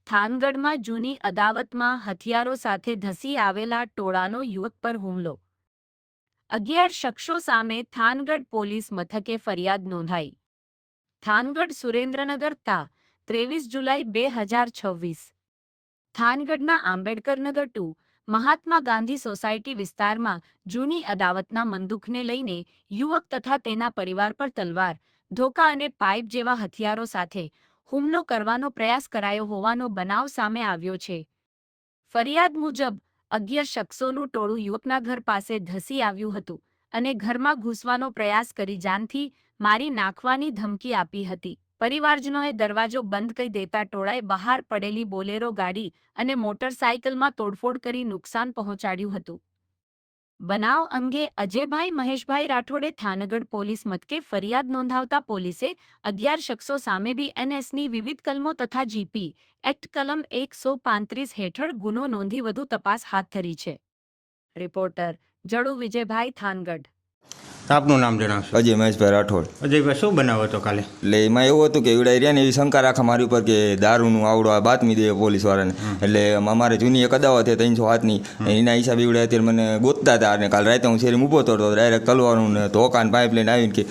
થાનગઢમાં જૂની અદાવતમાં હથિયારો સાથે ધસી આવેલા ટોળાનો યુવક પર હુમલો. 11 શખ્સો સામે થાનગઢ પોલીસ મથકે ફરિયાદ નોંધાઈ. થાનગઢ સુરેન્દ્રનગર તા 23 જુલાઈ 2026. થાનગઢના આંબેડકરનગર 2 મહાત્મા ગાંધી સોસાયટી વિસ્તારમાં જૂની અદાવતના બંદૂકને લઈને યુવક તથા તેના પરિવાર પર તલવાર, ધોકા અને પાઇપ જેવા હથિયારો સાથે હુમલો કરવાનો પ્રયાસ કરાયો હોવાનો બનાવ સામે આવ્યો છે. ફરિયાદ મુજબ 11 શખ્સોનું ટોળું યુવકના ઘર પાસે ધસી આવ્યું હતું અને ઘરમાં ઘૂસવાનો પ્રયાસ કરી જાનથી મારી નાખવાની ધમકી આપી હતી. પરિવારજનોએ દરવાજો બંધ કરી દેતા ટોળાએ બહાર પડેલી બોલેરો ગાડી અને મોટરસાયકલમાં તોડફોડ કરી નુકસાન પહોંચાડ્યું હતું. બનાવ અંગે અજયભાઈ મહેશભાઈ રાઠોડે થાનગઢ પોલીસ મથકે ફરિયાદ નોંધાવતા પોલીસે 11 શખ્સો સામે BNSની વિવિધ કલમો તથા GP એક્ટ કલમ 135 હેઠળ ગુનો નોંધી વધુ તપાસ હાથ ધરી છે. રિપોર્ટર જડુ વિજયભાઈ, થાનગઢ. આપનું નામ જણાવશો? અજય મહેશભાઈ રાઠોડ. અજયભાઈ, શું બનાવ હતો કાલે? એટલે એમાં એવું હતું કે એવડા એરિયાને એવી શંકા રાખા મારી ઉપર કે દારૂનું આવડો આ બાતમી દે પોલીસવાળાને. એટલે અમારે જૂની એક અદાવત હતી 307ની, એના હિસાબે એવડા અત્યારે મને ગોતતા હતા. અને કાલ રાતે હું શેરી ઊભો હતો તો ડાયરેક્ટ તલવાનું ને ધોકા ને પાઇપ લઈને આવીને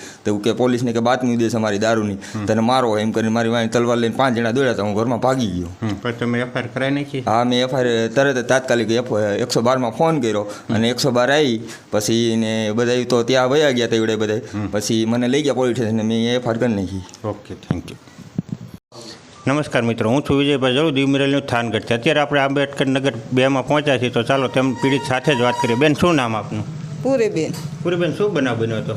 કે પોલીસને કે બાતમી દેશે અમારી દારૂની, તને મારો એમ કરીને મારી વાંઈ તલવાર લઈને 5 જણા દોડ્યા હતા. હું ઘરમાં ભાગી ગયો. પછી તમે FIR કરાવી નાખી? હા, મેં FIR તરત જ તાત્કાલિક 112માં ફોન કર્યો અને 112 આવી. પછી ને બધા તો ત્યાં વયા ગયા હતા એવડે બધા. પછી મને લઈ ગયા પોલીસ સ્ટેશન, મેં FIR કરી નાખી. Okay, thank you. નમસ્કાર મિત્રો, હું છું વિજયભાઈ જળુ, દીવ મિરર ન્યૂઝ થાનગઢ. અત્યારે આપણે આંબેડકરનગર 2માં પહોંચ્યા છીએ, તો ચાલો તેમ પીડિત સાથે જ વાત કરીએ. બેન, શું નામ આપનું? પૂરીબેન. પૂરીબેન, શું બનાવ બન્યો હતો?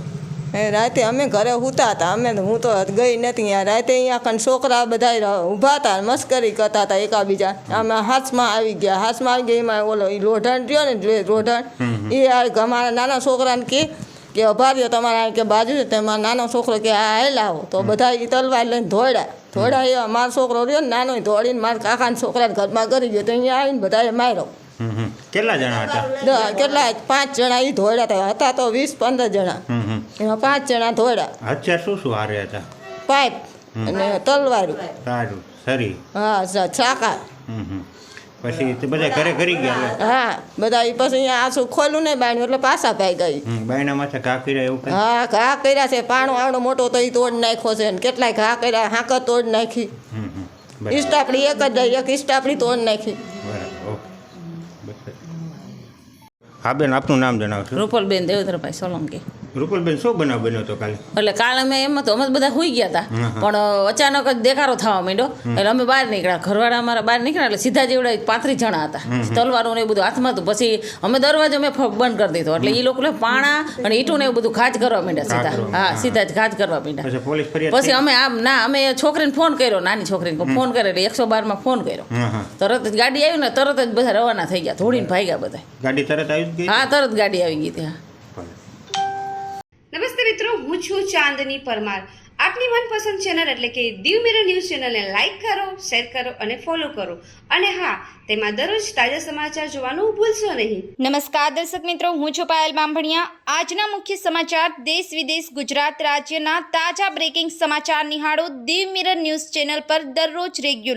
રાતે અમે ઘરે સૂતા હતા. હું તો ગઈ નથી. રાતે અહીંયા કન છોકરા બધા ઊભા હતા, મસ્કરી કરતા હતા એકાબીજા. અમે હાથમાં આવી ગયા. એમાં ઓલો એ લોઢણ રહ્યો ને, રોઢણ એ અમારા નાના છોકરાને કે ઉભા રહ્યો તમારા કે બાજુ છે. તેમાં નાનો છોકરો કે આ હેલાવો, તો બધા એ તલવાર લઈને ધોળ્યા. એ મારો છોકરો રહ્યો ને નાનો, દોડીને મારા કાકાના છોકરાને ઘરમાં કરી ગયો. તો અહીંયા આવીને બધાએ માર્યો. કેટલા જણા હતા? કેટલા 5 જણા એ ધોળ્યા હતા. તો 20-15 જણા. એમાં 5 જણા ધોળ્યા. હથિયાર શું શું હારે હતા? પાઇપ અને તલવારું. સારું, સરી. હા, ચાકા. પછી તે બધા ઘરે કરી ગયા? હા, બધા પછી અહીંયા આસુ ખોલું નહીં બાયણું, એટલે પાછા ભાઈ ગઈ. બાયણા માથે ઘા કર્યા એવું? હા, ઘા કર્યા છે. પાણો આવડો મોટો તો એ તોડ નાખ્યો છે. કેટલાય ઘા કર્યા, હાંકર તોડ નાખી. ઈસ્ટાપડી એક ઈસ્ટાપડી તોડ નાખી. હા બેન, આપનું નામ જણાવશો? રૂપલબેન દેવેન્દ્રભાઈ સોલંકી. રૂપલબેન, શું બનાવ બન્યો હતો કાલે? એટલે કાલે અમે એમ તો અમે બધા સુઈ ગયા હતા, પણ અચાનક જ દેખાડો થવા માંડ્યો. એટલે અમે બહાર નીકળ્યા, ઘરવાળા અમારા બહાર નીકળ્યા. એટલે સીધા જેવડા 35 જણા હતા, તલવારો ને એ બધું હાથમાં હતું. પછી અમે દરવાજો મેં બંધ કરી દીધો. એટલે એ લોકો પાણા અને ઈટું ને એવું બધું ઘાત કરવા માંડ્યા સીધા. હા, સીધા જ ઘાત કરવા માંડ્યા. પછી અમે અમે છોકરીને ફોન કર્યો, નાની છોકરીને ફોન કર્યો. એટલે 112માં ફોન કર્યો. તરત જ ગાડી આવી ને તરત જ બધા રવાના થઈ ગયા, થોડીને ભાગ્યા બધા. ગાડી તરત આવી? હા, તરત ગાડી આવી ગઈ ત્યાં. નમસ્તે મિત્રો, હું છું ચાંદની પરમાર. આપની મનપસંદ ચેનલ એટલે કે દીવ મિરર ન્યૂઝ ચેનલને લાઈક કરો, શેર કરો અને ફોલો કરો. અને હા, તેમાં દરરોજ તાજા સમાચાર જોવાનું ભૂલશો નહીં. નમસ્કાર દર્શક મિત્રો, હું છું પાયલ બામભણિયા. આજના મુખ્ય સમાચાર, દેશ વિદેશ, ગુજરાત રાજ્યના તાજા બ્રેકિંગ સમાચાર નિહાળો દીવ મિરર ન્યૂઝ ચેનલ પર દરરોજ રેગ્યુલર.